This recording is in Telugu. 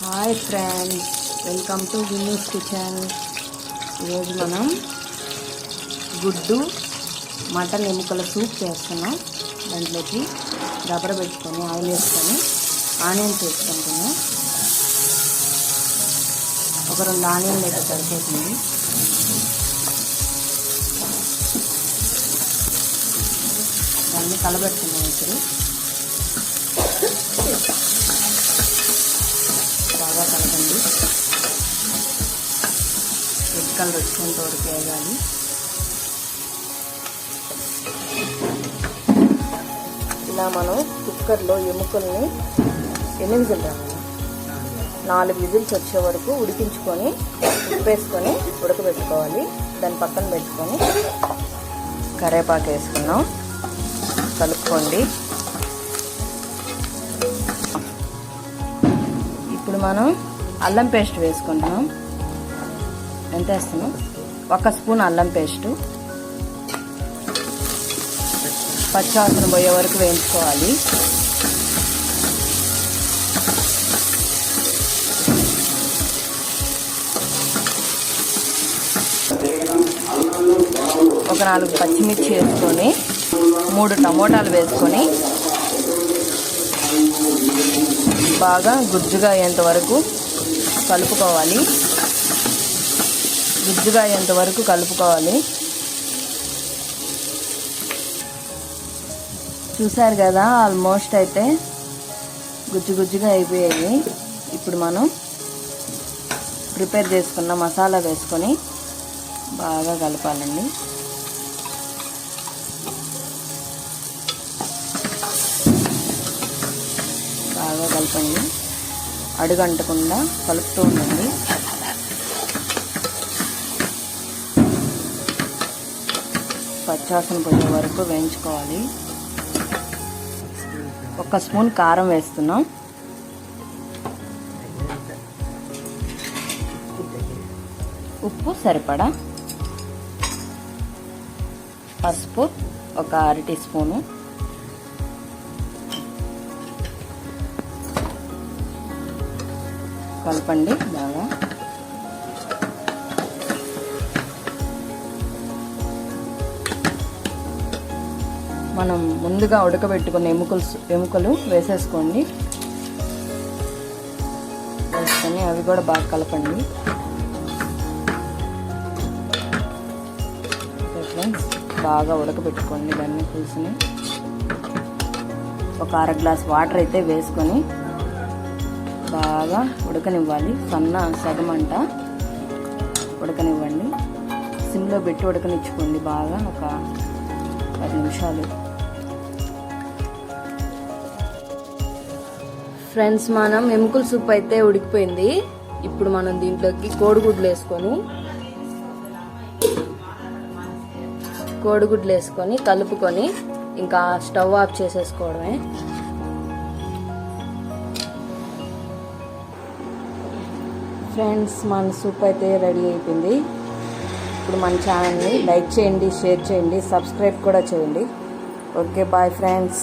Hi friends, welcome to వినూస్ kitchen. ఈరోజు మనం గుడ్డు మటన్ ఎముకల సూప్ చేస్తున్నాం. దాంట్లోకి రబ్బర పెట్టుకొని ఆయిల్ వేసుకొని ఆనియన్స్ వేసుకుంటున్నాం. ఒక 2 ఆనియన్లు అయితే సరిపోతుంది. దాన్ని కలబెట్టుకున్నాం. ఇప్పుడు బాగా కలపండి. రెడ్ కలర్ వచ్చేంత వరకు వేయాలి. ఇలా మనం కుక్కర్లో ఎముకల్ని 8 విజిల్ రావాలి. 4 విజిల్స్ వచ్చే వరకు ఉడికించుకొని ఉప్పేసుకొని ఉడకబెట్టుకోవాలి. దాన్ని పక్కన పెట్టుకొని కరివేపాకు వేసుకున్నాం. కలుపుకోండి. ఇప్పుడు మనం అల్లం పేస్ట్ వేసుకుంటున్నాం. ఎంత వేస్తున్నాం? 1 స్పూన్ అల్లం పేస్టు. పచ్చివాసన పోయే వరకు వేయించుకోవాలి. ఒక 4 పచ్చిమిర్చి వేసుకొని 3 టమోటాలు వేసుకొని బాగా గుజ్జుగా అయ్యేంత వరకు కలుపుకోవాలి. చూసారు కదా, ఆల్మోస్ట్ అయితే గుజ్జుగా అయిపోయాయి. ఇప్పుడు మనం ప్రిపేర్ చేసుకున్న మసాలా వేసుకొని బాగా కలపాలండి. బాగా కలపండి. అడుగంటకుండా కలుపుతూ ఉండండి. పచ్చివాసన పోయే వరకు వేయించుకోవాలి. 1 స్పూన్ కారం వేస్తున్నాం. ఉప్పు సరిపడా. పసుపు ఒక 1/2 టీ స్పూను. కలపండి బాగా. మనం ముందుగా ఉడకబెట్టుకున్న ఎముకలు వేసేసుకోండి. వేసుకొని అవి కూడా బాగా కలపండి. బాగా ఉడకబెట్టుకోండి దాన్ని పులుసుని. ఒక 1/2 గ్లాస్ వాటర్ అయితే వేసుకొని బాగా ఉడకనివ్వాలి. సగమంట ఉడకనివ్వండి. సిమ్లో పెట్టి ఉడకనిచ్చుకోండి బాగా, ఒక 10 నిమిషాలు. ఫ్రెండ్స్, మనం ఎముకల సూప్ అయితే ఉడికిపోయింది. ఇప్పుడు మనం దీంట్లోకి కోడిగుడ్లు వేసుకొని కలుపుకొని ఇంకా స్టవ్ ఆఫ్ చేసేసుకోవడమే. ఫ్రెండ్స్, మన సూప్ అయితే రెడీ అయిపోయింది. ఇప్పుడు మన ఛానల్ని లైక్ చేయండి, షేర్ చేయండి, సబ్స్క్రైబ్ కూడా చేయండి. Okay, bye friends.